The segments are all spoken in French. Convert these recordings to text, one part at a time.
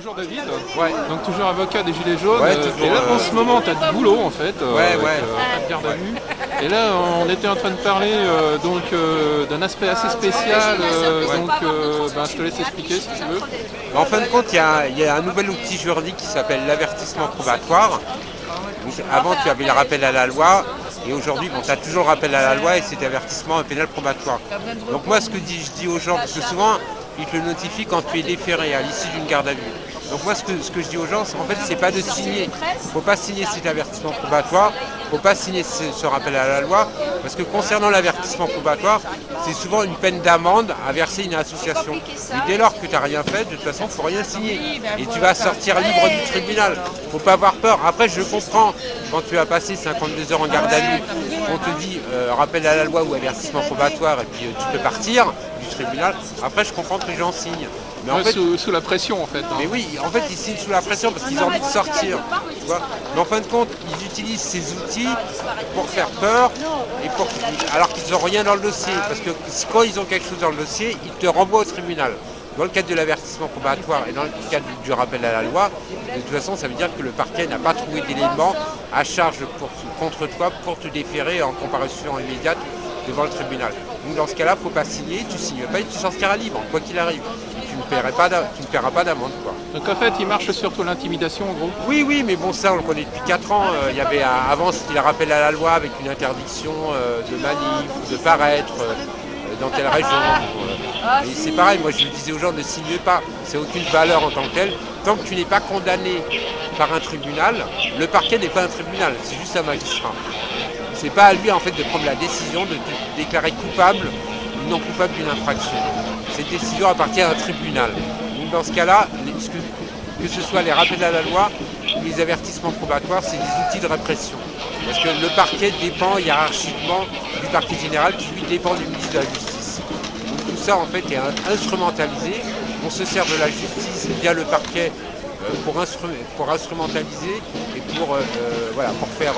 Bonjour David. Ouais. Donc toujours avocat des Gilets jaunes. Ouais, toujours, et là en ce moment tu as du boulot en fait. Pas de garde à vue. Et là on était en train de parler d'un aspect assez spécial. Je te laisse expliquer si tu veux. En fin de compte, il y a un nouvel outil juridique qui s'appelle l'avertissement probatoire. Donc, avant, tu avais le rappel à la loi. Et aujourd'hui, tu as toujours le rappel à la loi et c'est avertissement pénal probatoire. Donc moi, je dis aux gens, parce que souvent, ils te le notifient quand tu es déféré à l'issue d'une garde à vue. Donc moi, ce que je dis aux gens, en fait, c'est pas de signer. Il ne faut pas signer cet avertissement probatoire, il ne faut pas signer ce rappel à la loi, parce que concernant l'avertissement probatoire, c'est souvent une peine d'amende à verser une association. Et dès lors que tu n'as rien fait, de toute façon, il ne faut rien signer. Et tu vas sortir libre du tribunal. Il ne faut pas avoir peur. Après, je comprends, quand tu as passé 52 heures en garde à vue, on te dit rappel à la loi ou avertissement probatoire, et puis tu peux partir du tribunal. Après, je comprends que les gens signent. Mais en fait, sous la pression en fait. Mais oui, en fait ils signent sous la pression parce qu'ils ont envie de sortir. Tu vois, mais en fin de compte, ils utilisent ces outils pour faire peur alors qu'ils n'ont rien dans le dossier. Parce que quand ils ont quelque chose dans le dossier, ils te renvoient au tribunal. Dans le cadre de l'avertissement probatoire et dans le cadre du rappel à la loi, de toute façon, ça veut dire que le parquet n'a pas trouvé d'éléments à charge contre toi pour te déférer en comparution immédiate devant le tribunal. Donc dans ce cas-là, il ne faut pas signer, tu ne signes pas et tu sortiras libre, quoi qu'il arrive. Et tu ne paieras pas d'amende. Donc en fait, il marche surtout l'intimidation en gros. Oui, mais bon, ça on le connaît depuis 4 ans. Avant, c'était le rappel à la loi avec une interdiction de manif, de paraître dans telle région. Et c'est pareil, moi je disais aux gens ne signez pas, c'est aucune valeur en tant que telle. Tant que tu n'es pas condamné par un tribunal, le parquet n'est pas un tribunal, c'est juste un magistrat. C'est pas à lui en fait de prendre la décision de te déclarer coupable ou non coupable d'une infraction. Cette décision appartient à un tribunal. Donc dans ce cas-là, que ce soit les rappels à la loi ou les avertissements probatoires, c'est des outils de répression. Parce que le parquet dépend hiérarchiquement du parquet général qui lui dépend du ministre de la Justice. Donc tout ça en fait est instrumentalisé. On se sert de la justice via le parquet pour instrumentaliser et pour faire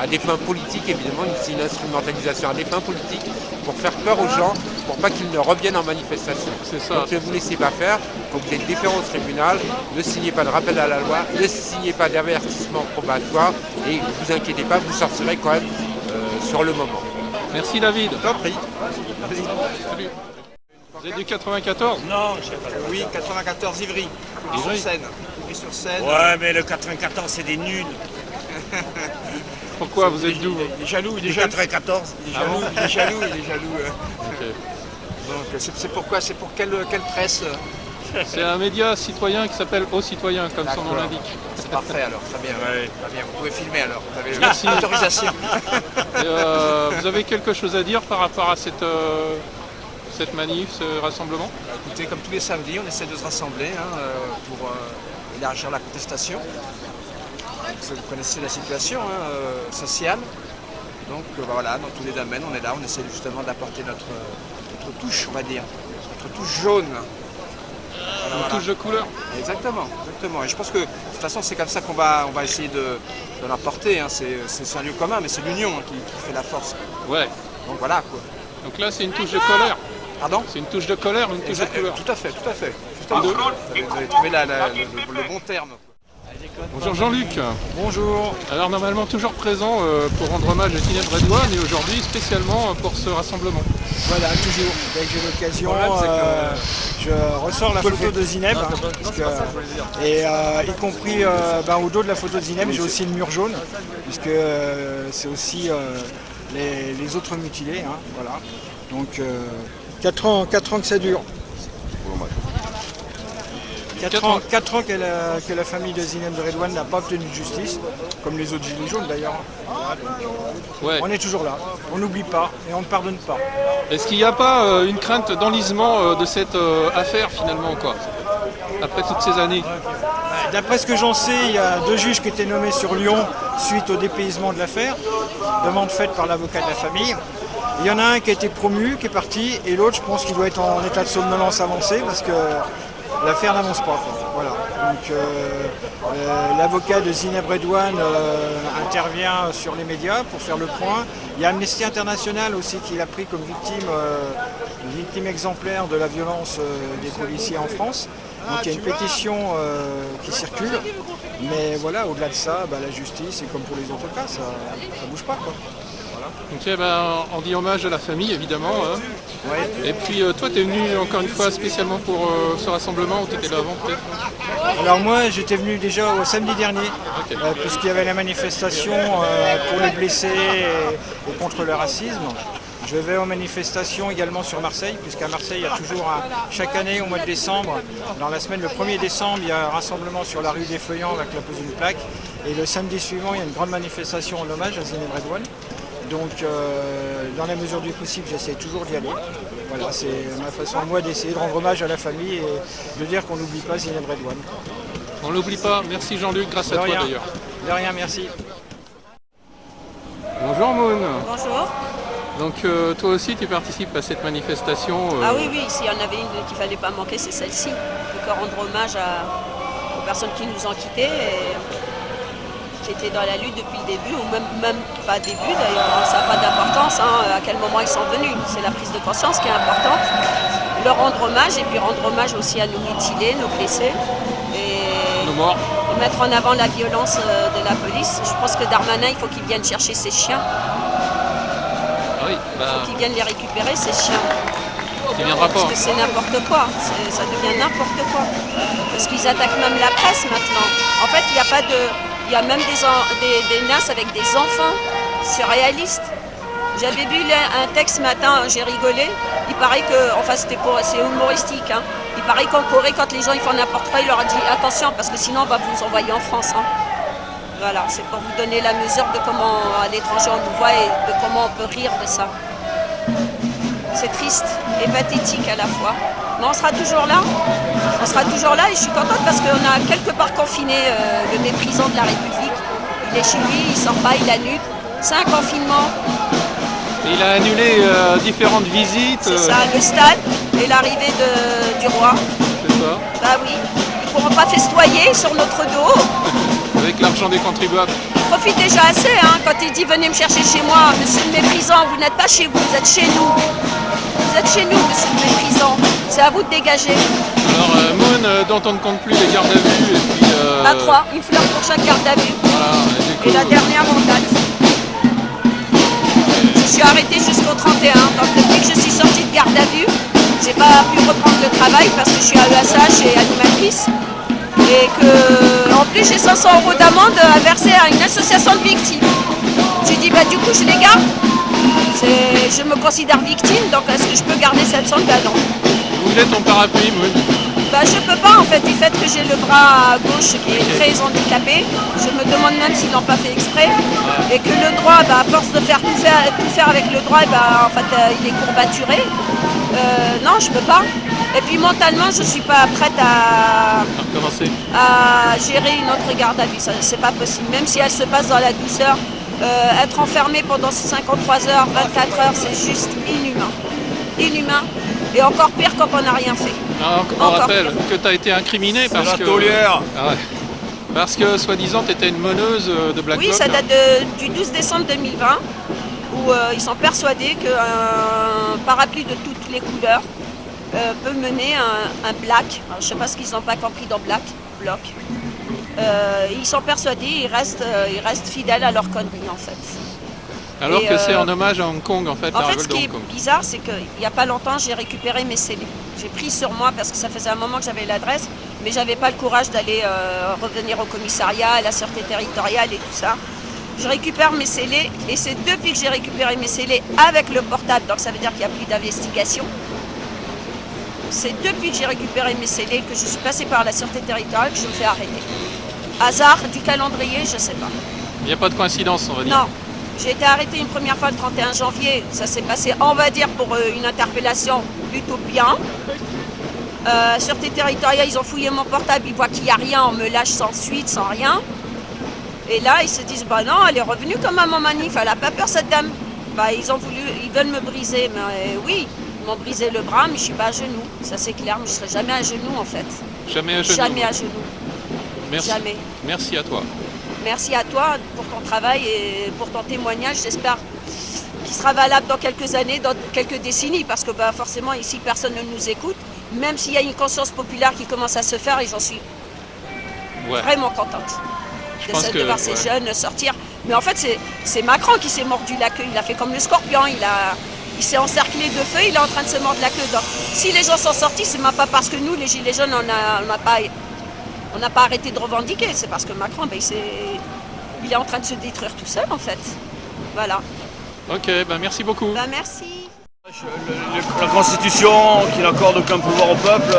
à des fins politiques, évidemment, c'est une instrumentalisation à des fins politiques pour faire peur aux gens, pour pas qu'ils ne reviennent en manifestation. C'est ça. Donc ne vous laissez pas faire, donc vous êtes déféré au tribunal, ne signez pas de rappel à la loi, ne signez pas d'avertissement probatoire et ne vous inquiétez pas, vous sortirez quand même sur le moment. Merci David. Je t'en prie. Salut. Vous êtes du 94 ? Non, je sais pas. Oui, 94 Ivry. Ivry-sur-Seine. Ouais, mais le 94, c'est des nuls. Pourquoi vous êtes d'où ? Il est jaloux, Du 94. Il est jaloux. Ok. Donc c'est pourquoi, c'est pour quelle presse C'est un média citoyen qui s'appelle Aux Citoyens, comme son nom D'accord. l'indique. C'est parfait alors, très bien. Ouais. Très bien. Vous pouvez filmer alors, vous avez Merci. l'autorisation. Vous avez quelque chose à dire par rapport à cette manif, ce rassemblement ? Écoutez, comme tous les samedis, on essaie de se rassembler pour élargir la contestation. Vous connaissez la situation sociale. Donc voilà, dans tous les domaines, on est là, on essaie justement d'apporter notre touche, on va dire, notre touche jaune. Une touche de couleur ? Exactement. Et je pense que de toute façon, c'est comme ça qu'on va essayer de l'apporter. C'est un lieu commun, mais c'est l'union qui fait la force. Ouais. Donc voilà quoi. Donc là, c'est une touche de colère. Pardon? C'est une touche de colère ou une touche de couleur ? Tout à fait. Justement, vous avez trouvé le bon terme. Bonjour Jean-Luc. Bonjour. Alors normalement toujours présent pour rendre hommage à Zineb Redouane et aujourd'hui spécialement pour ce rassemblement. Voilà, toujours. Dès que j'ai l'occasion, je ressors la photo de Zineb. Et y compris au dos de la photo de Zineb, j'ai aussi le mur jaune, puisque c'est aussi les autres mutilés. Voilà. Donc 4 ans que ça dure. 4 ans que la famille de Zineb Redouane n'a pas obtenu de justice, comme les autres gilets jaunes d'ailleurs. Ouais. On est toujours là, on n'oublie pas et on ne pardonne pas. Est-ce qu'il n'y a pas une crainte d'enlisement de cette affaire finalement quoi, après toutes ces années ? D'après ce que j'en sais, il y a 2 juges qui étaient nommés sur Lyon suite au dépaysement de l'affaire, demande faite par l'avocat de la famille. Il y en a un qui a été promu, qui est parti, et l'autre, je pense qu'il doit être en état de somnolence avancée parce que l'affaire n'avance pas. Voilà. Donc l'avocat de Zineb Redouane intervient sur les médias pour faire le point. Il y a Amnesty International aussi qui l'a pris comme victime exemplaire de la violence des policiers en France. Donc il y a une pétition qui circule, mais voilà, au-delà de ça, la justice, c'est comme pour les autres cas, ça ne bouge pas, quoi. Ok, on dit hommage à la famille, évidemment. Hein. Ouais. Et puis toi, tu es venu encore une fois spécialement pour ce rassemblement, ou tu étais là avant peut-être? Alors moi, j'étais venu déjà au samedi dernier, Ok. puisqu'il y avait la manifestation pour les blessés et contre le racisme. Je vais aux manifestations également sur Marseille, puisqu'à Marseille, il y a toujours chaque année au mois de décembre, dans la semaine, le 1er décembre, il y a un rassemblement sur la rue des Feuillants avec la pose d'une plaque. Et le samedi suivant, il y a une grande manifestation en hommage à Zineb Redouane. Donc, dans la mesure du possible, j'essaie toujours d'y aller. Voilà, c'est ma façon, moi, d'essayer de rendre hommage à la famille et de dire qu'on n'oublie pas Zineb Redouane. On l'oublie pas. Merci Jean-Luc, grâce à toi d'ailleurs. De rien, merci. Bonjour Moon. Bonjour. Donc toi aussi tu participes à cette manifestation. Ah oui, s'il y en avait une qu'il ne fallait pas manquer, c'est celle-ci. On peut rendre hommage aux personnes qui nous ont quittés et qui étaient dans la lutte depuis le début, ou même pas début d'ailleurs, ça n'a pas d'importance à quel moment ils sont venus. C'est la prise de conscience qui est importante. Leur rendre hommage et puis rendre hommage aussi à nos mutilés, nos blessés. Et nos morts. Et mettre en avant la violence de la police. Je pense que Darmanin, il faut qu'il vienne chercher ses chiens. Oui, il faut qu'ils viennent les récupérer, ces chiens. Il viendra pas. Parce que c'est n'importe quoi, ça devient n'importe quoi. Parce qu'ils attaquent même la presse maintenant. En fait, il n'y a pas de... Il y a même des NAS avec des enfants surréalistes. J'avais vu un texte ce matin, j'ai rigolé. Il paraît que... Enfin, c'est humoristique. Hein. Il paraît qu'en Corée, quand les gens ils font n'importe quoi, il leur dit attention, parce que sinon on va vous envoyer en France. Hein. Voilà, c'est pour vous donner la mesure de comment à l'étranger on nous voit et de comment on peut rire de ça. C'est triste et pathétique à la fois. Mais on sera toujours là. On sera toujours là et je suis contente parce qu'on a quelque part confiné le méprisant de la République. Il est chez lui, il sort pas, il annule. C'est un confinement. Et il a annulé différentes visites. C'est ça, le stade et l'arrivée du roi. C'est ça. Bah oui, ils ne pourront pas festoyer sur notre dos. Avec l'argent des contribuables. Il profite déjà assez quand il dit venez me chercher chez moi, monsieur le méprisant, vous n'êtes pas chez vous, vous êtes chez nous. Vous êtes chez nous, monsieur le méprisant. C'est à vous de dégager. Alors Moon, dont on ne compte plus les gardes à vue et puis... 3, une fleur pour chaque garde à vue. Voilà, et la dernière en date. Je suis arrêtée jusqu'au 31, donc depuis que je suis sortie de garde à vue, j'ai pas pu reprendre le travail parce que je suis à ESH et animatrice. Et que, en plus, j'ai 500 € d'amende à verser à une association de victimes. J'ai dit, du coup, je les garde. Je me considère victime, donc est-ce que je peux garder 700 €? Non. Vous êtes ton parapluie, Moon? Je peux pas, en fait, du fait que j'ai le bras gauche qui est très handicapé. Je me demande même s'ils l'ont pas fait exprès. Et que le droit, à force de tout faire avec le droit, en fait, il est courbaturé. Non, je peux pas. Et puis mentalement, je ne suis pas prête à gérer une autre garde à vue. C'est pas possible. Même si elle se passe dans la douceur, être enfermée pendant 53 heures, 24 heures, c'est juste inhumain. Inhumain. Et encore pire quand on n'a rien fait. Alors, on rappelle que tu as été incriminé parce que... Parce que, soi-disant, tu étais une meneuse de Black Bloc. Oui, ça date du 12 décembre 2020, où ils sont persuadés qu'un parapluie de toutes les couleurs peut mener un black. Alors, je ne sais pas ce qu'ils n'ont pas compris dans Black Bloc. Ils sont persuadés, ils restent fidèles à leur connerie en fait. Alors que c'est en hommage à Hong Kong en fait. En fait, ce qui est bizarre, c'est qu'il n'y a pas longtemps, j'ai récupéré mes scellés. J'ai pris sur moi parce que ça faisait un moment que j'avais l'adresse, mais j'avais pas le courage d'aller revenir au commissariat, à la sûreté territoriale et tout ça. Je récupère mes scellés et c'est depuis que j'ai récupéré mes scellés avec le portable, donc ça veut dire qu'il n'y a plus d'investigation. C'est depuis que j'ai récupéré mes scellés que je suis passée par la sûreté territoriale que je me fais arrêter. Hasard du calendrier, je ne sais pas. Il n'y a pas de coïncidence, on va dire. Non. J'ai été arrêtée une première fois le 31 janvier. Ça s'est passé, on va dire, pour une interpellation plutôt bien. Sûreté territoriale, ils ont fouillé mon portable, ils voient qu'il n'y a rien, on me lâche sans suite, sans rien. Et là, ils se disent, non, elle est revenue comme à mon manif, elle n'a pas peur cette dame. Ils veulent me briser, mais oui. Ils m'ont brisé le bras, mais je ne suis pas à genoux. Ça c'est clair, mais je ne serai jamais à genoux en fait. Jamais à genoux. Jamais à genoux. Merci. Jamais. Merci à toi. Merci à toi pour ton travail et pour ton témoignage. J'espère qu'il sera valable dans quelques années, dans quelques décennies, parce que forcément ici personne ne nous écoute. même s'il y a une conscience populaire qui commence à se faire, et j'en suis vraiment contente de voir ces jeunes sortir. Mais en fait, c'est Macron qui s'est mordu la queue. Il a fait comme le scorpion, il s'est encerclé de feu, il est en train de se mordre la queue. Donc, si les gens sont sortis, c'est même pas parce que nous, les Gilets jaunes, on n'a pas arrêté de revendiquer. C'est parce que Macron, il est en train de se détruire tout seul, en fait. Voilà. Ok, merci beaucoup. Merci. La Constitution qui n'accorde aucun pouvoir au peuple,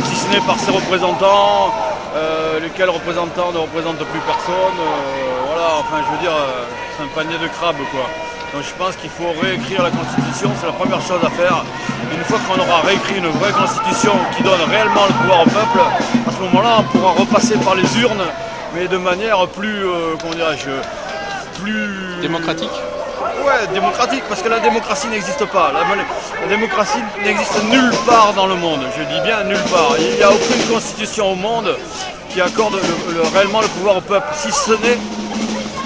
si ce n'est par ses représentants, lesquels représentants ne représentent plus personne. Voilà, enfin je veux dire, c'est un panier de crabes quoi. Donc je pense qu'il faut réécrire la Constitution, c'est la première chose à faire. Une fois qu'on aura réécrit une vraie Constitution qui donne réellement le pouvoir au peuple, à ce moment-là on pourra repasser par les urnes, mais de manière plus, comment dirais-je, plus... Démocratique. Ouais, démocratique, parce que la démocratie n'existe pas. La démocratie n'existe nulle part dans le monde, je dis bien nulle part. Il n'y a aucune constitution au monde qui accorde réellement le pouvoir au peuple, si ce n'est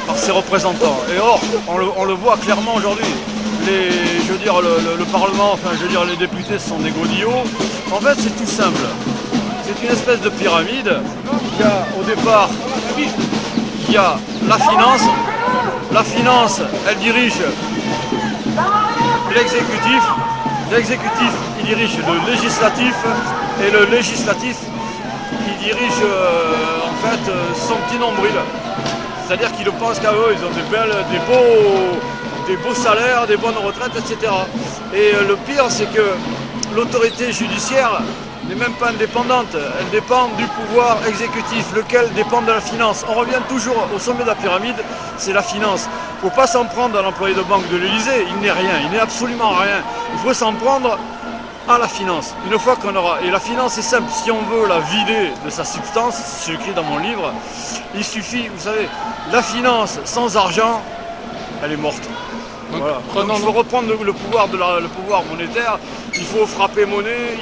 par ses représentants. Et or, on le voit clairement aujourd'hui. Je veux dire, le Parlement, enfin je veux dire, les députés sont des godillots. En fait, c'est tout simple. C'est une espèce de pyramide. Il y a au départ, il y a la finance. La finance, elle dirige l'exécutif. L'exécutif, il dirige le législatif. Et le législatif, il dirige en fait son petit nombril. C'est-à-dire qu'ils pensent qu'à eux, ils ont des beaux salaires, des bonnes retraites, etc. Et le pire, c'est que l'autorité judiciaire n'est même pas indépendante, elle dépend du pouvoir exécutif, lequel dépend de la finance. On revient toujours au sommet de la pyramide, c'est la finance. Il ne faut pas s'en prendre à l'employé de banque de l'Élysée, il n'est rien, il n'est absolument rien. Il faut s'en prendre à la finance. Une fois qu'on aura... Et la finance est simple, si on veut la vider de sa substance, c'est écrit dans mon livre, il suffit, vous savez, la finance sans argent, elle est morte. Voilà. Donc, il faut reprendre le pouvoir monétaire, il faut frapper monnaie,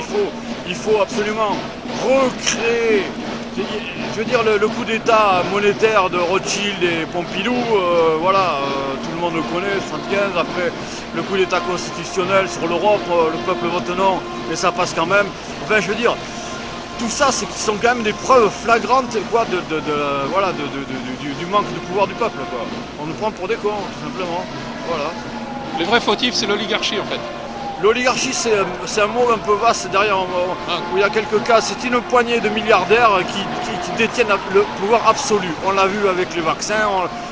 il faut absolument recréer, je veux dire, le coup d'état monétaire de Rothschild et Pompidou, tout le monde le connaît, 75, après le coup d'état constitutionnel sur l'Europe, le peuple vote non, mais ça passe quand même. Enfin, je veux dire, tout ça, ce sont quand même des preuves flagrantes quoi, du manque de pouvoir du peuple. Quoi. On nous prend pour des cons, tout simplement. Voilà. Le vrai fautif, c'est l'oligarchie en fait. L'oligarchie, c'est un mot un peu vaste derrière, où il y a quelques cas. C'est une poignée de milliardaires qui détiennent le pouvoir absolu. On l'a vu avec les vaccins,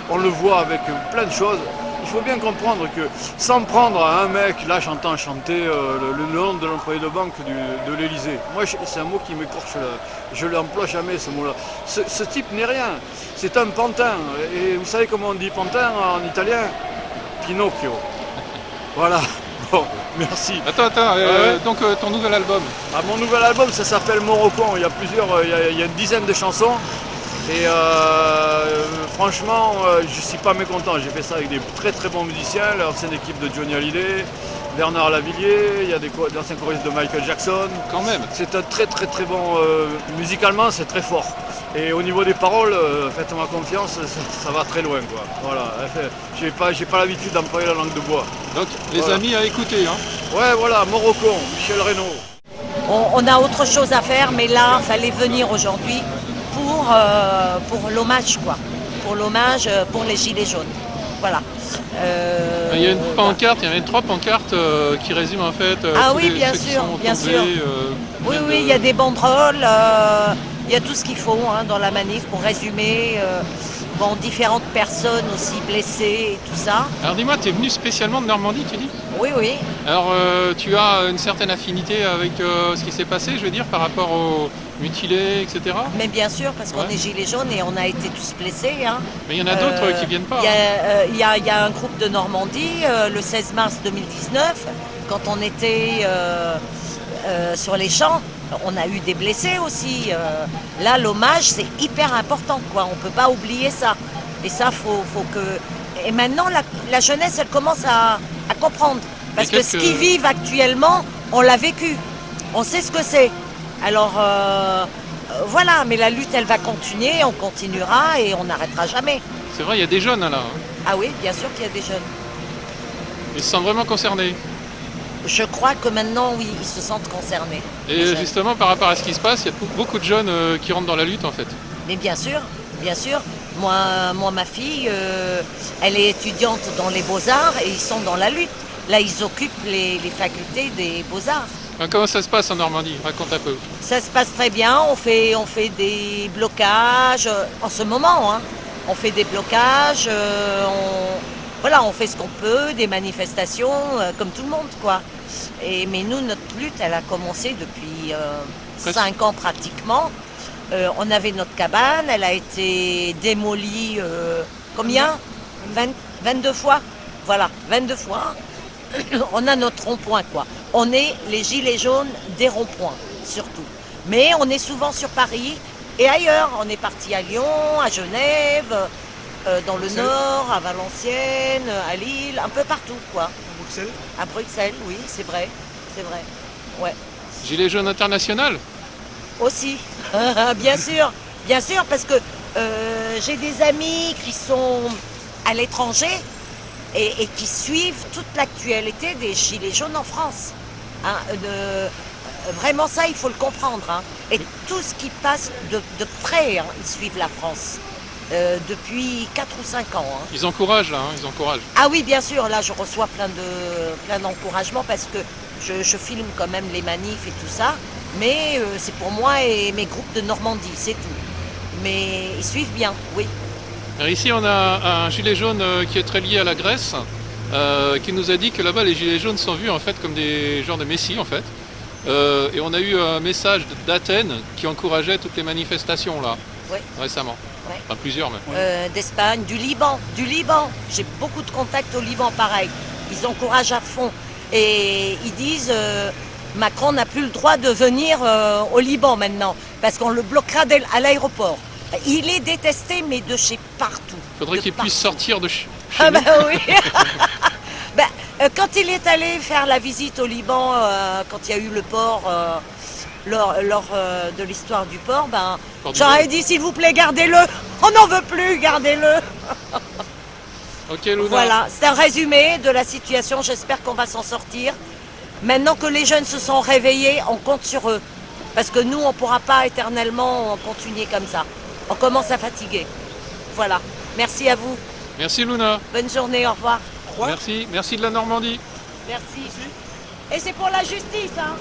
on le voit avec plein de choses. Il faut bien comprendre que sans prendre à un mec, là j'entends chanter le nom de l'employé de banque de l'Élysée. Moi c'est un mot qui m'écorche, je ne l'emploie jamais ce mot-là. Ce type n'est rien, c'est un pantin. Et vous savez comment on dit pantin en italien? Pinocchio. Voilà. Bon, merci. Attends, donc ton nouvel album? Mon nouvel album, ça s'appelle Morocon. Il y a il y a une dizaine de chansons. Et franchement, je ne suis pas mécontent. J'ai fait ça avec des très très bons musiciens, l'ancienne équipe de Johnny Hallyday, Bernard Lavillier, il y a des anciens choristes de Michael Jackson. Quand même. C'est un très très très bon, musicalement c'est très fort. Et au niveau des paroles, faites-moi confiance, ça va très loin quoi. Voilà, j'ai pas l'habitude d'employer la langue de bois. Donc les amis à écouter hein. Ouais voilà, Morocon, Michel Reynaud. On a autre chose à faire, mais là, il fallait venir aujourd'hui pour l'hommage, quoi. Pour l'hommage pour les Gilets jaunes. Voilà. Il y a une pancarte, il y avait 3 pancartes qui résument en fait. Ah oui, bien sûr, bien sûr. Oui, il y a des banderoles, il y a tout ce qu'il faut hein, dans la manif pour résumer. Différentes personnes aussi blessées et tout ça. Alors dis-moi, tu es venu spécialement de Normandie, tu dis? Oui, oui. Alors tu as une certaine affinité avec ce qui s'est passé, je veux dire, par rapport aux mutilés, etc. Mais bien sûr, parce qu'on est gilets jaunes et on a été tous blessés. Hein. Mais il y en a d'autres qui viennent pas. Il y a un groupe de Normandie, le 16 mars 2019, quand on était sur les champs, on a eu des blessés aussi. Là, l'hommage, c'est hyper important, quoi. On ne peut pas oublier ça. Et ça, faut que... Et maintenant, la jeunesse, elle commence à comprendre. Parce que ce qu'ils vivent actuellement, on l'a vécu. On sait ce que c'est. Alors, voilà. Mais la lutte, elle va continuer, on continuera et on n'arrêtera jamais. C'est vrai, il y a des jeunes, là. Ah oui, bien sûr qu'il y a des jeunes. Ils se sentent vraiment concernés. je crois que maintenant, oui, ils se sentent concernés. Et justement, par rapport à ce qui se passe, il y a beaucoup de jeunes qui rentrent dans la lutte en fait. Mais bien sûr, bien sûr. Moi ma fille, elle est étudiante dans les Beaux-Arts et ils sont dans la lutte. Là, ils occupent les facultés des Beaux-Arts. Comment ça se passe en Normandie? Raconte un peu. Ça se passe très bien, on fait des blocages, en ce moment, hein. On fait des blocages, on fait ce qu'on peut, des manifestations, comme tout le monde, quoi. Mais nous, notre lutte, elle a commencé depuis 5 ans pratiquement. On avait notre cabane, elle a été démolie, combien 22 fois. Voilà, 22 fois. On a notre rond-point, quoi. On est les gilets jaunes des ronds-points, surtout. Mais on est souvent sur Paris et ailleurs. On est parti à Lyon, à Genève, dans le Nord, à Valenciennes, à Lille, un peu partout, quoi. À Bruxelles? À Bruxelles, oui, c'est vrai. C'est vrai. Ouais. Gilets jaunes international? Aussi, bien sûr, parce que j'ai des amis qui sont à l'étranger et qui suivent toute l'actualité des Gilets jaunes en France. Hein, vraiment ça, il faut le comprendre. Hein. Et tout ce qui passe de près, hein, ils suivent la France depuis 4 ou 5 ans. Hein. Ils encouragent là, hein, ils encouragent. Ah oui, bien sûr, là je reçois plein d'encouragements parce que je filme quand même les manifs et tout ça. Mais c'est pour moi et mes groupes de Normandie, c'est tout. Mais ils suivent bien, oui. Alors ici, on a un gilet jaune qui est très lié à la Grèce, qui nous a dit que là-bas, les gilets jaunes sont vus en fait comme des genres de messies en fait. Et on a eu un message d'Athènes qui encourageait toutes les manifestations là, oui. Récemment. Oui. Enfin, plusieurs même. D'Espagne, du Liban. J'ai beaucoup de contacts au Liban, pareil. Ils encouragent à fond. Et ils disent... Macron n'a plus le droit de venir au Liban maintenant, parce qu'on le bloquera à l'aéroport. Il est détesté, mais de chez partout. Faudrait qu'il puisse sortir de chez Ah nous. bah oui. Quand il est allé faire la visite au Liban, quand il y a eu le port, lors de l'histoire du port, j'aurais dit s'il vous plaît, gardez-le. On n'en veut plus, gardez-le. Ok, Luna. Voilà, c'est un résumé de la situation. J'espère qu'on va s'en sortir. Maintenant que les jeunes se sont réveillés, on compte sur eux. Parce que nous, on ne pourra pas éternellement continuer comme ça. On commence à fatiguer. Voilà. Merci à vous. Merci Luna. Bonne journée, au revoir. Merci de la Normandie. Merci. Et c'est pour la justice, hein.